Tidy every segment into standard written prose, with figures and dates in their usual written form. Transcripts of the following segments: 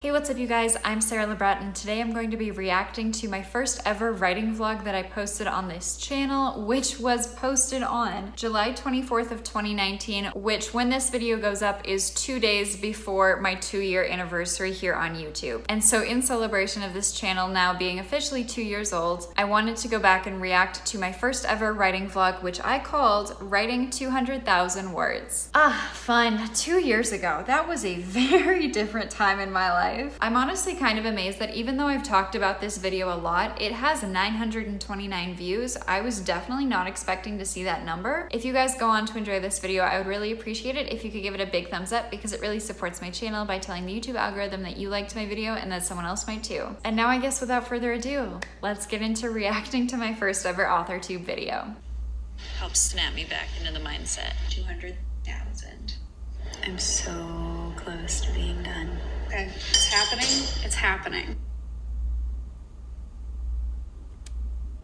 Hey, what's up you guys? I'm Sarah Lebret and today I'm going to be reacting to my first ever writing vlog that I posted on this channel, which was posted on July 24th of 2019, which when this video goes up is 2 days before my 2-year anniversary here on YouTube. And so in celebration of this channel now being officially 2 years old, I wanted to go back and react to my first ever writing vlog, which I called Writing 200,000 Words. Fun. 2 years ago. That was a very different time in my life. I'm honestly kind of amazed that even though I've talked about this video a lot, it has 929 views. I was definitely not expecting to see that number. If you guys go on to enjoy this video, I would really appreciate it if you could give it a big thumbs up because it really supports my channel by telling the YouTube algorithm that you liked my video and that someone else might too. And now I guess without further ado, let's get into reacting to my first ever AuthorTube video. Help snap me back into the mindset. 200,000. I'm so close to being done. Okay, it's happening. It's happening.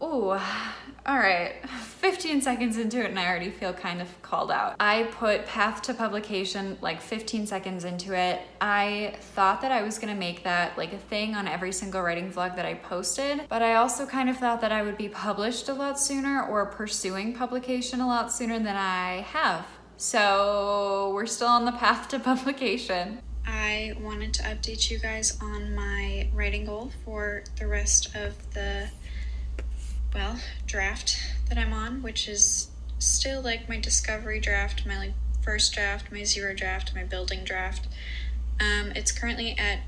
Ooh, all right. 15 seconds into it and I already feel kind of called out. I put path to publication like 15 seconds into it. I thought that I was gonna make that like a thing on every single writing vlog that I posted, but I also kind of thought that I would be published a lot sooner or pursuing publication a lot sooner than I have. So we're still on the path to publication. I wanted to update you guys on my writing goal for the rest of the, well, draft that I'm on, which is still like my discovery draft, my like first draft, my zero draft, my building draft. It's currently at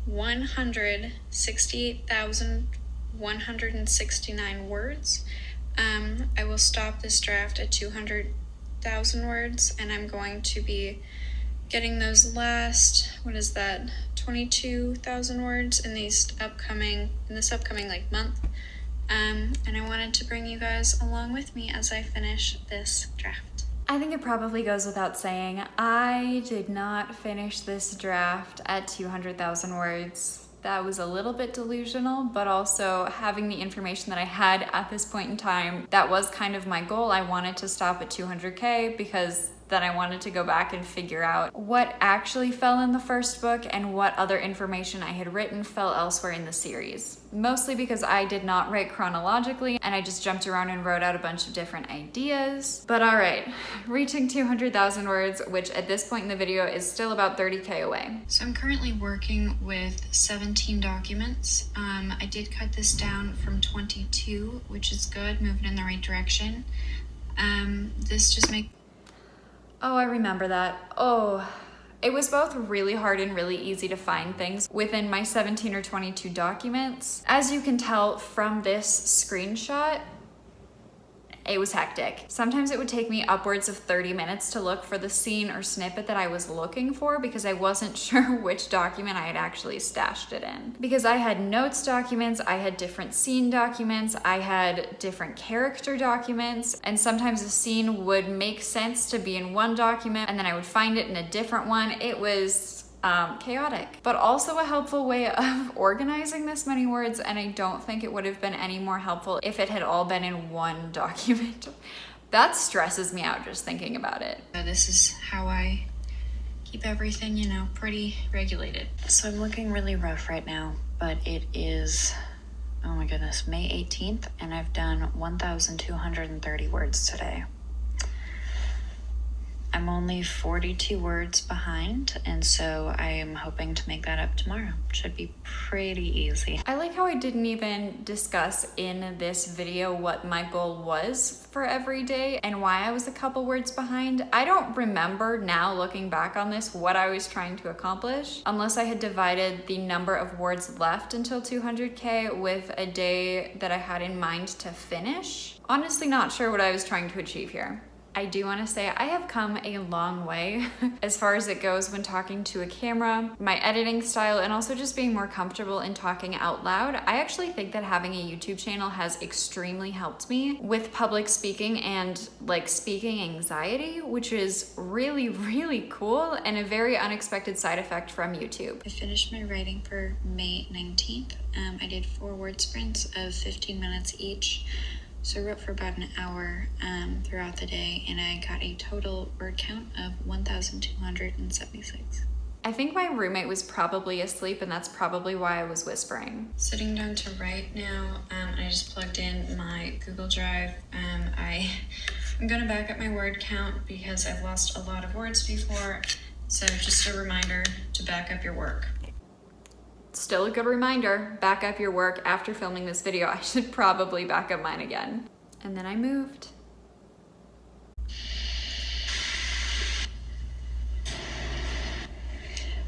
168,169 words. I will stop this draft at 200,000 words, and I'm going to be getting those last, 22,000 words in this upcoming like month. And I wanted to bring you guys along with me as I finish this draft. I think it probably goes without saying, I did not finish this draft at 200,000 words. That was a little bit delusional, but also having the information that I had at this point in time, that was kind of my goal. I wanted to stop at 200K because then I wanted to go back and figure out what actually fell in the first book and what other information I had written fell elsewhere in the series. Mostly because I did not write chronologically and I just jumped around and wrote out a bunch of different ideas. But all right, reaching 200,000 words, which at this point in the video is still about 30K away. So I'm currently working with 17 documents. I did cut this down from 22, which is good, moving in the right direction. This just makes Oh, I remember that. Oh, it was both really hard and really easy to find things within my 17 or 22 documents. As you can tell from this screenshot, it was hectic. Sometimes it would take me upwards of 30 minutes to look for the scene or snippet that I was looking for because I wasn't sure which document I had actually stashed it in. Because I had notes documents, I had different scene documents, I had different character documents, and sometimes a scene would make sense to be in one document and then I would find it in a different one. It was chaotic, but also a helpful way of organizing this many words, and I don't think it would have been any more helpful if it had all been in one document. That stresses me out just thinking about it. This is how I keep everything, pretty regulated. So I'm looking really rough right now, but it is, oh my goodness, May 18th, and I've done 1,230 words today. I'm only 42 words behind, and so I am hoping to make that up tomorrow. Should be pretty easy. I like how I didn't even discuss in this video what my goal was for every day and why I was a couple words behind. I don't remember now looking back on this what I was trying to accomplish, unless I had divided the number of words left until 200K with a day that I had in mind to finish. Honestly, not sure what I was trying to achieve here. I do want to say I have come a long way as far as it goes when talking to a camera, my editing style, and also just being more comfortable in talking out loud. I actually think that having a YouTube channel has extremely helped me with public speaking and like speaking anxiety, which is really, really cool and a very unexpected side effect from YouTube. I finished my writing for May 19th. I did 4 word sprints of 15 minutes each. So I wrote for about an hour throughout the day, and I got a total word count of 1,276. I think my roommate was probably asleep, and that's probably why I was whispering. Sitting down to write now. I just plugged in my Google Drive. I'm gonna back up my word count because I've lost a lot of words before. So just a reminder to back up your work. Still a good reminder, back up your work after filming this video. I should probably back up mine again. And then I moved.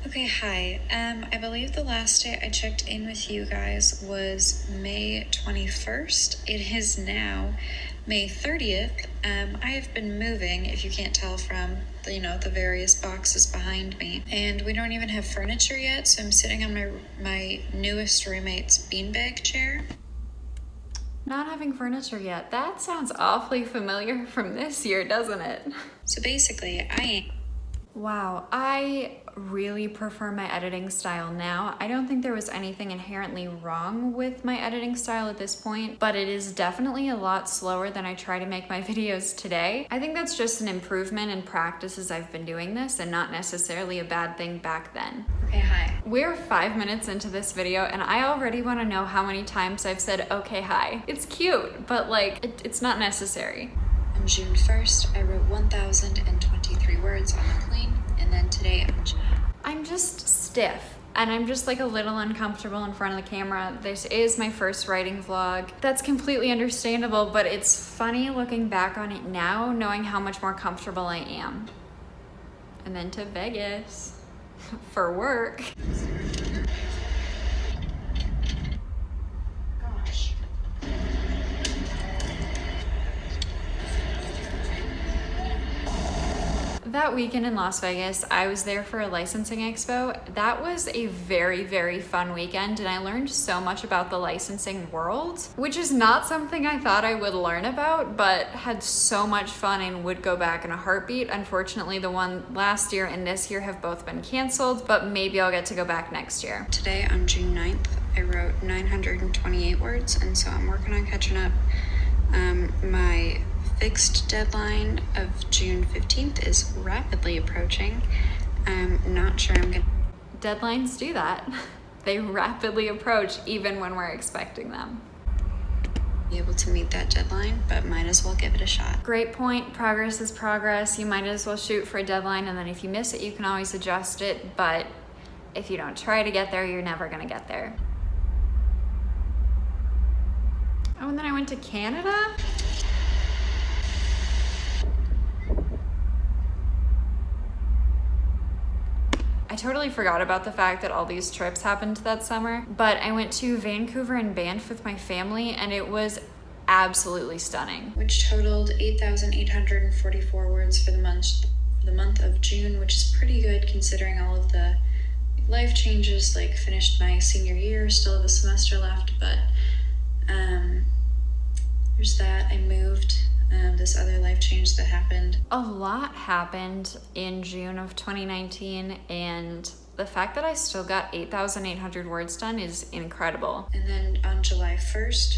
Okay, hi. I believe the last day I checked in with you guys was May 21st. It is now May 30th. I have been moving, if you can't tell from the various boxes behind me. And we don't even have furniture yet, so I'm sitting on my newest roommate's beanbag chair. Not having furniture yet. That sounds awfully familiar from this year, doesn't it? So basically, Wow, I really prefer my editing style now. I don't think there was anything inherently wrong with my editing style at this point, but it is definitely a lot slower than I try to make my videos today. I think that's just an improvement in practice as I've been doing this and not necessarily a bad thing back then. Okay, hi. We're 5 minutes into this video and I already want to know how many times I've said okay, hi. It's cute, but it's not necessary. On June 1st, I wrote 1,023 words on the plane, and then today I'm just stiff and I'm just a little uncomfortable in front of the camera. This is my first writing vlog. That's completely understandable, but it's funny looking back on it now, knowing how much more comfortable I am. And then to Vegas for work. That weekend in Las Vegas, I was there for a licensing expo. That was a very, very fun weekend, and I learned so much about the licensing world, which is not something I thought I would learn about, but had so much fun and would go back in a heartbeat. Unfortunately, the one last year and this year have both been canceled, but maybe I'll get to go back next year. Today, on June 9th, I wrote 928 words, and so I'm working on catching up. My fixed deadline of June 15th is rapidly approaching. I'm not sure I'm gonna... Deadlines do that. They rapidly approach even when we're expecting them. Be able to meet that deadline, but might as well give it a shot. Great point. Progress is progress. You might as well shoot for a deadline, and then if you miss it, you can always adjust it, but if you don't try to get there, you're never gonna get there. Oh, and then I went to Canada? I totally forgot about the fact that all these trips happened that summer, but I went to Vancouver and Banff with my family, and it was absolutely stunning. Which totaled 8,844 words for the month of June, which is pretty good considering all of the life changes. Finished my senior year, still have a semester left, but there's that. I moved. This other life change that happened. A lot happened in June of 2019, and the fact that I still got 8,800 words done is incredible. And then on July 1st,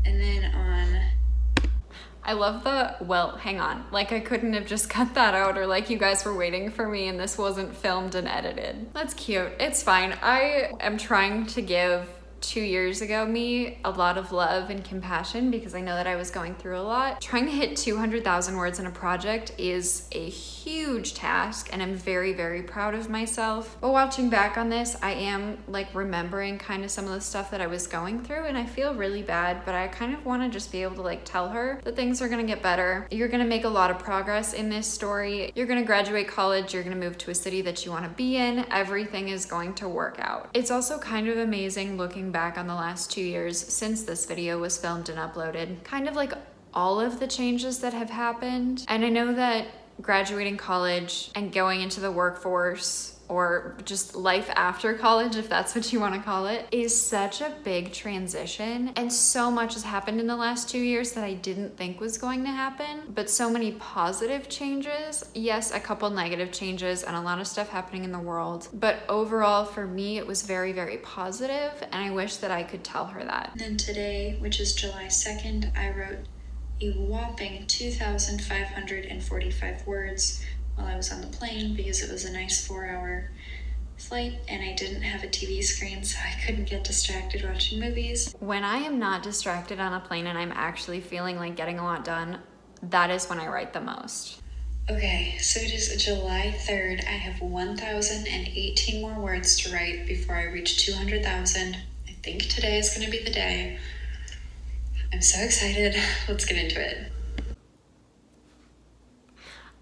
and then on... I love hang on. I couldn't have just cut that out, or you guys were waiting for me and this wasn't filmed and edited. That's cute. It's fine. I am trying to give 2 years ago me a lot of love and compassion because I know that I was going through a lot. Trying to hit 200,000 words in a project is a huge task, and I'm very, very proud of myself. But watching back on this, I am remembering kind of some of the stuff that I was going through, and I feel really bad, but I kind of want to just be able to tell her that things are gonna get better. You're gonna make a lot of progress in this story. You're gonna graduate college, you're gonna move to a city that you want to be in. Everything is going to work out. It's also kind of amazing looking back on the last 2 years since this video was filmed and uploaded, kind of all of the changes that have happened. And I know that graduating college and going into the workforce, or just life after college, if that's what you want to call it, is such a big transition. And so much has happened in the last 2 years that I didn't think was going to happen, but so many positive changes. Yes, a couple negative changes and a lot of stuff happening in the world, but overall for me, it was very, very positive, and I wish that I could tell her that. And then today, which is July 2nd, I wrote a whopping 2,545 words while I was on the plane because it was a nice 4-hour flight and I didn't have a TV screen, so I couldn't get distracted watching movies. When I am not distracted on a plane and I'm actually feeling like getting a lot done, that is when I write the most. Okay, so it is July 3rd. I have 1,018 more words to write before I reach 200,000. I think today is going to be the day. I'm so excited. Let's get into it.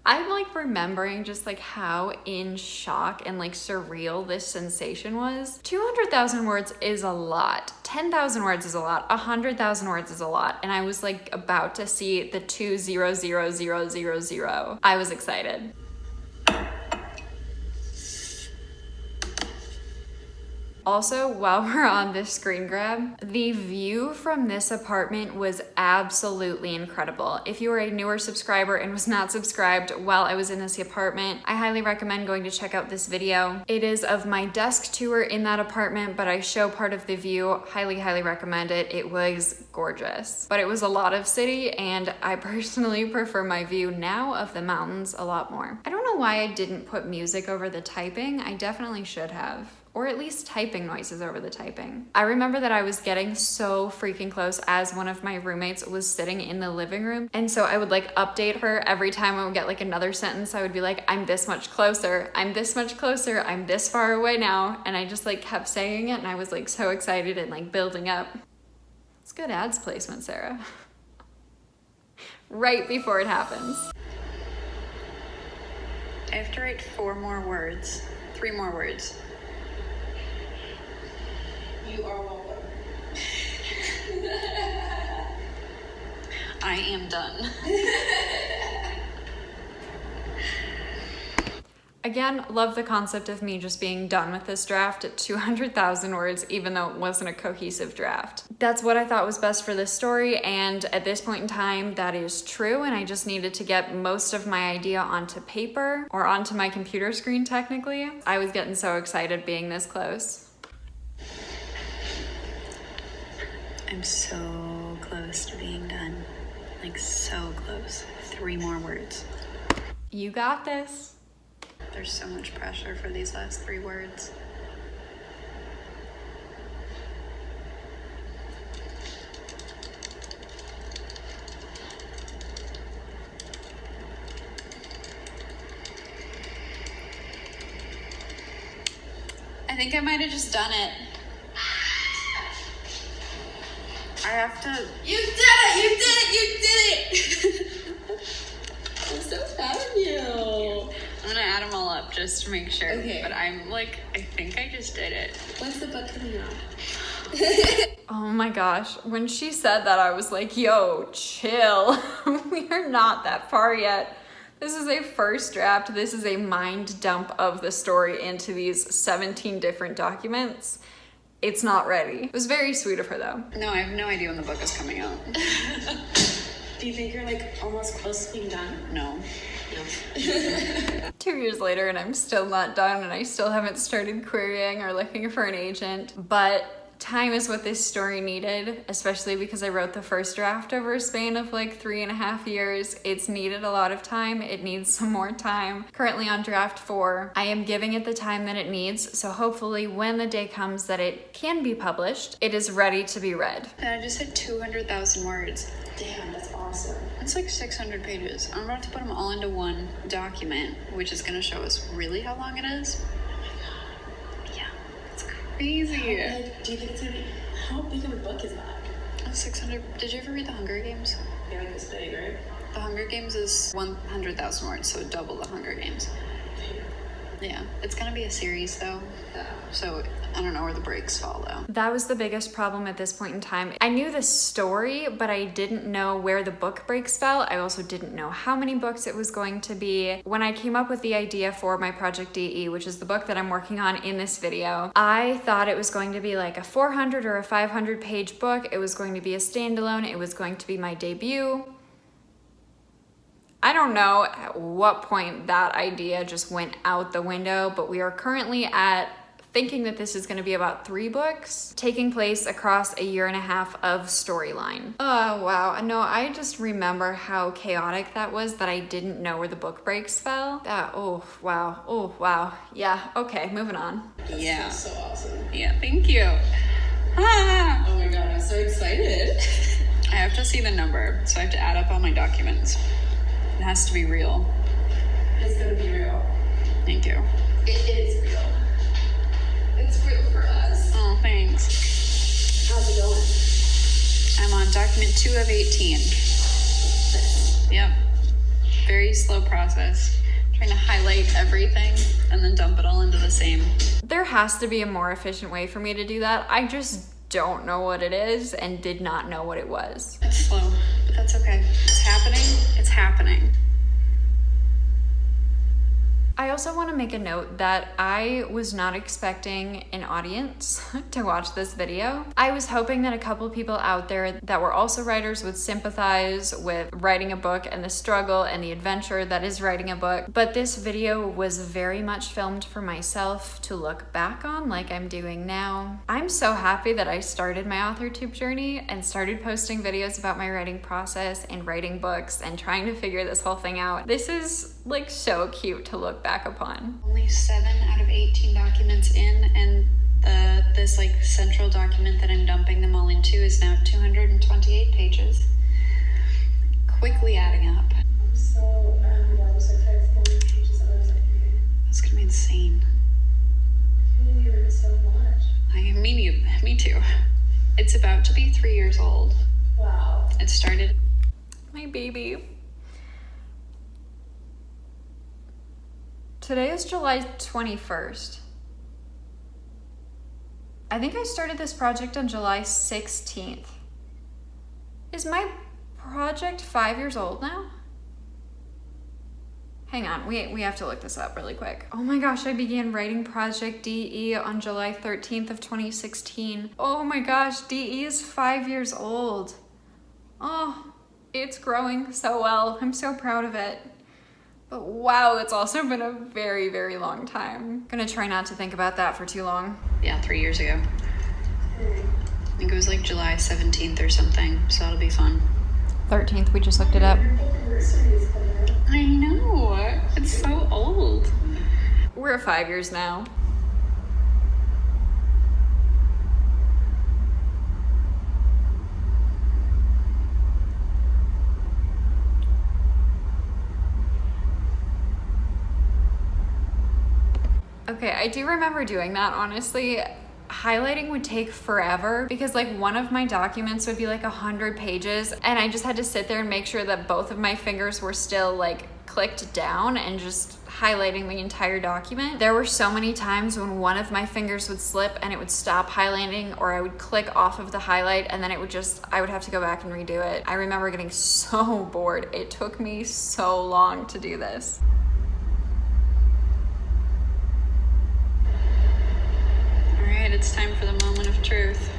I'm like remembering just like how in shock and like surreal this sensation was. 200,000 words is a lot. 10,000 words is a lot. 100,000 words is a lot. And I was like about to see the 200,000. I was excited. Also, while we're on this screen grab, the view from this apartment was absolutely incredible. If you are a newer subscriber and was not subscribed while I was in this apartment, I highly recommend going to check out this video. It is of my desk tour in that apartment, but I show part of the view. Highly, highly recommend it. It was gorgeous. But it was a lot of city, and I personally prefer my view now of the mountains a lot more. I don't know why I didn't put music over the typing. I definitely should have. Or at least typing noises over the typing. I remember that I was getting so freaking close as one of my roommates was sitting in the living room. And so I would like update her every time I would get like another sentence. I would be like, I'm this much closer. I'm this much closer. I'm this far away now. And I just like kept saying it and I was like so excited and like building up. It's good ads placement, Sarah. Right before it happens. I have to write 3 more words. You are welcome. I am done. Again, love the concept of me just being done with this draft at 200,000 words, even though it wasn't a cohesive draft. That's what I thought was best for this story, and at this point in time, that is true, and I just needed to get most of my idea onto paper, or onto my computer screen, technically. I was getting so excited being this close. I'm so close to being done. Like, so close. 3 more words. You got this. There's so much pressure for these last 3 words. I think I might have just done it. I have to. You did it! You did it! You did it! I'm so proud of you. I'm gonna add them all up just to make sure. Okay. But I'm like, I think I just did it. When's the book coming out? Oh my gosh, when she said that, I was like, yo, chill. We are not that far yet. This is a first draft. This is a mind dump of the story into these 17 different documents. It's not ready. It was very sweet of her though. No, I have no idea when the book is coming out. Do you think you're like almost close to being done? No. 2 years later and I'm still not done and I still haven't started querying or looking for an agent, but time is what this story needed, especially because I wrote the first draft over a span of like 3.5 years. It's needed a lot of time. It needs some more time. Currently on draft 4. I am giving it the time that it needs, so hopefully when the day comes that it can be published, it is ready to be read. And I just hit 200,000 words. Damn, that's awesome. It's like 600 pages. I'm about to put them all into one document, which is gonna show us really how long it is. Yeah, it's crazy. Like, do you think it's gonna be, how big of a book is that? 600. Did you ever read The Hunger Games? Yeah, like this big, right? The Hunger Games is 100,000 words, so double The Hunger Games. Yeah, it's gonna be a series though, so I don't know where the breaks fall though. That was the biggest problem at this point in time. I knew the story, but I didn't know where the book breaks fell. I also didn't know how many books it was going to be. When I came up with the idea for my Project DE, which is the book that I'm working on in this video, I thought it was going to be like a 400 or a 500 page book. It was going to be a standalone. It was going to be my debut. I don't know at what point that idea just went out the window, but we are currently at thinking that this is gonna be about 3 books, taking place across a 1.5 years of storyline. Oh, wow. No, I just remember how chaotic that was, that I didn't know where the book breaks fell. Oh, wow. Oh, wow. Yeah, okay, moving on. Yeah. So awesome. Yeah, thank you. Ah! Oh my god, I'm so excited. I have to see the number, so I have to add up all my documents. It has to be real. It's gonna be real. Thank you. It is real. It's real for us. Oh, thanks. How's it going? I'm on document 2 of 18. Yep. Very slow process. Trying to highlight everything and then dump it all into the same. There has to be a more efficient way for me to do that. I just don't know what it is and did not know what it was. It's slow, but that's okay. It's happening. It's happening. I also want to make a note that I was not expecting an audience to watch this video. I was hoping that a couple people out there that were also writers would sympathize with writing a book and the struggle and the adventure that is writing a book. But this video was very much filmed for myself to look back on, like I'm doing now. I'm so happy that I started my AuthorTube journey and started posting videos about my writing process and writing books and trying to figure this whole thing out. This is like so cute to look back upon. Only 7 out of 18 documents in, and this like central document that I'm dumping them all into is now 228 pages. Quickly adding up. I'm so excited for the pages that I was like, That's gonna be insane. I feel you so much. Me too. It's about to be 3 years old. Wow. It started. My baby. Today is July 21st. I think I started this project on July 16th. Is my project 5 years old now? Hang on, we have to look this up really quick. Oh my gosh, I began writing Project DE on July 13th of 2016. Oh my gosh, DE is 5 years old. Oh, it's growing so well. I'm so proud of it. But wow, it's also been a very, very long time. Gonna try not to think about that for too long. Yeah, 3 years ago. I think it was like July 17th or something, so that'll be fun. 13th, we just looked it up. Your book anniversary is coming up. I know, it's so old. We're at 5 years now. Okay, I do remember doing that, honestly. Highlighting would take forever because like one of my documents would be like 100 pages and I just had to sit there and make sure that both of my fingers were still like clicked down and just highlighting the entire document. There were so many times when one of my fingers would slip and it would stop highlighting, or I would click off of the highlight and then it would just, I would have to go back and redo it. I remember getting so bored. It took me so long to do this. Alright, it's time for the moment of truth.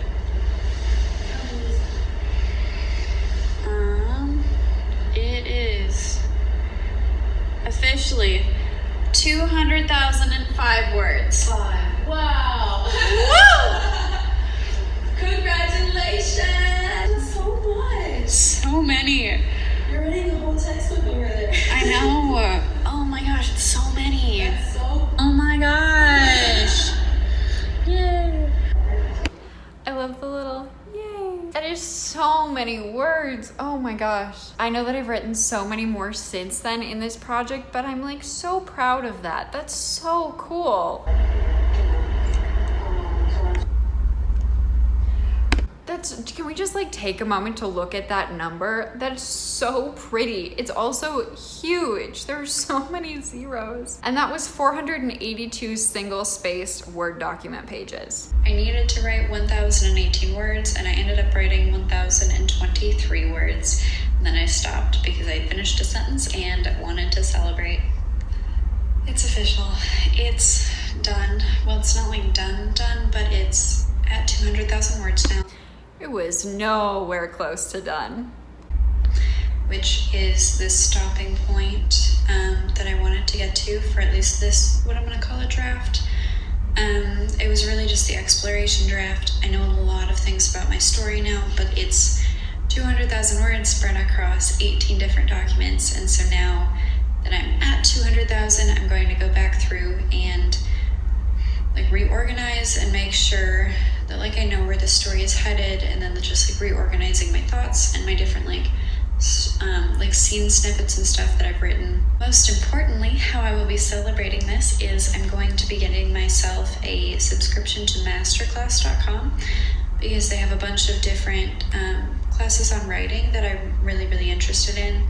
It is officially 200,005 words. Wow. Woo! Congratulations! That's so much. So many. You're reading the whole textbook over there. I know. Oh my gosh, it's so many. That's so Oh my gosh. Yay. I love the little yay. That is so many words. Oh my gosh. I know that I've written so many more since then in this project, but I'm like so proud of that. That's so cool. Can we just like take a moment to look at that number? That's so pretty. It's also huge. There's so many zeros. And that was 482 single-spaced Word document pages. I needed to write 1,018 words, and I ended up writing 1,023 words. And then I stopped because I finished a sentence and wanted to celebrate. It's official. It's done. Well, it's not like done, but it's at 200,000 words now. It was nowhere close to done. Which is this stopping point that I wanted to get to for at least this, what I'm going to call a draft. It was was really just the exploration draft. I know a lot of things about my story now, but it's 200,000 words spread across 18 different documents. And so now that I'm at 200,000, I'm going to go back through and like reorganize and make sure that like I know where the story is headed, and then just like reorganizing my thoughts and my different like scene snippets and stuff that I've written. Most importantly, how I will be celebrating this is I'm going to be getting myself a subscription to masterclass.com because they have a bunch of different classes on writing that I'm really, really interested in.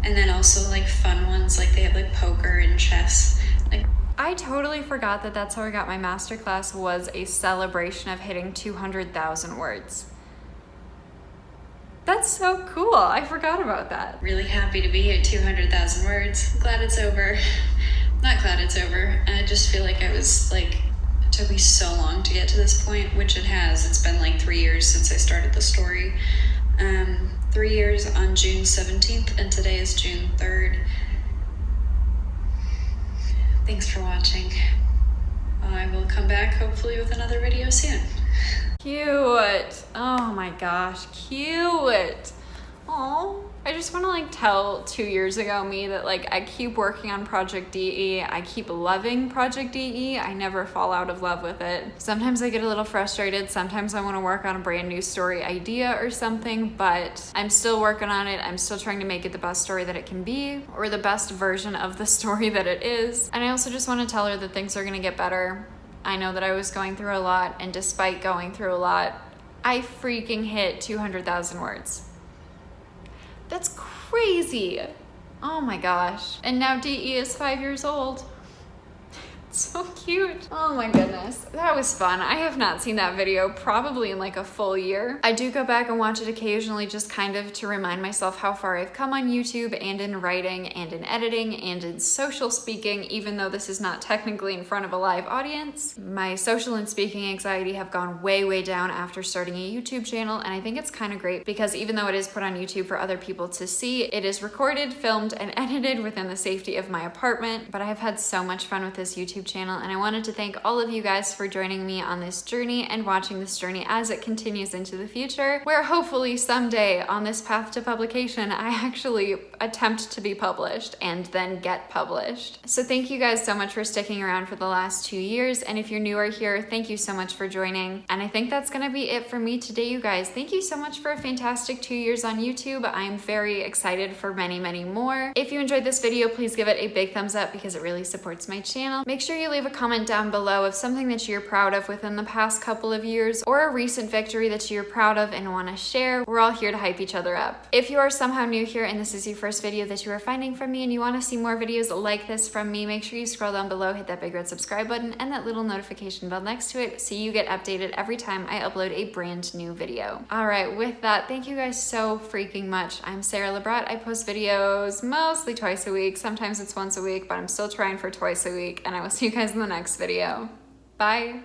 And then also like fun ones, like they have like poker and chess. I totally forgot that that's how I got my masterclass, was a celebration of hitting 200,000 words. That's so cool. I forgot about that. Really happy to be at 200,000 words. Glad it's over. Not glad it's over. I just feel like it took me so long to get to this point, which it has. It's been like 3 years since I started the story. 3 years on June 17th, and today is June 3rd. Thanks for watching. I will come back hopefully with another video soon. Cute. Oh my gosh, cute. Oh, I just want to like tell 2 years ago me that like I keep working on Project DE. I keep loving Project DE. I never fall out of love with it. Sometimes I get a little frustrated. Sometimes I want to work on a brand new story idea or something, but I'm still working on it. I'm still trying to make it the best story that it can be, or the best version of the story that it is. And I also just want to tell her that things are going to get better. I know that I was going through a lot, and despite going through a lot, I freaking hit 200,000 words. That's crazy. Oh my gosh. And now DE is 5 years old. So cute. Oh my goodness. That was fun. I have not seen that video probably in like a full year. I do go back and watch it occasionally just kind of to remind myself how far I've come on YouTube and in writing and in editing and in social speaking, even though this is not technically in front of a live audience. My social and speaking anxiety have gone way, way down after starting a YouTube channel, and I think it's kind of great because even though it is put on YouTube for other people to see, it is recorded, filmed, and edited within the safety of my apartment. But I have had so much fun with this YouTube channel, and I wanted to thank all of you guys for joining me on this journey and watching this journey as it continues into the future, where hopefully someday on this path to publication I actually attempt to be published and then get published. So thank you guys so much for sticking around for the last 2 years, and if you're newer here, thank you so much for joining. And I think that's gonna be it for me today, you guys. Thank you so much for a fantastic 2 years on YouTube. I'm very excited for many, many more. If you enjoyed this video, please give it a big thumbs up because it really supports my channel. Make sure you leave a comment down below of something that you're proud of within the past couple of years, or a recent victory that you're proud of and want to share. We're all here to hype each other up. If you are somehow new here and this is your first video that you are finding from me and you want to see more videos like this from me, make sure you scroll down below, hit that big red subscribe button and that little notification bell next to it so you get updated every time I upload a brand new video. All right, with that, thank you guys so freaking much. I'm Sarah Lebrat. I post videos mostly twice a week. Sometimes it's once a week, but I'm still trying for twice a week, and I will see you guys in the next video. Bye.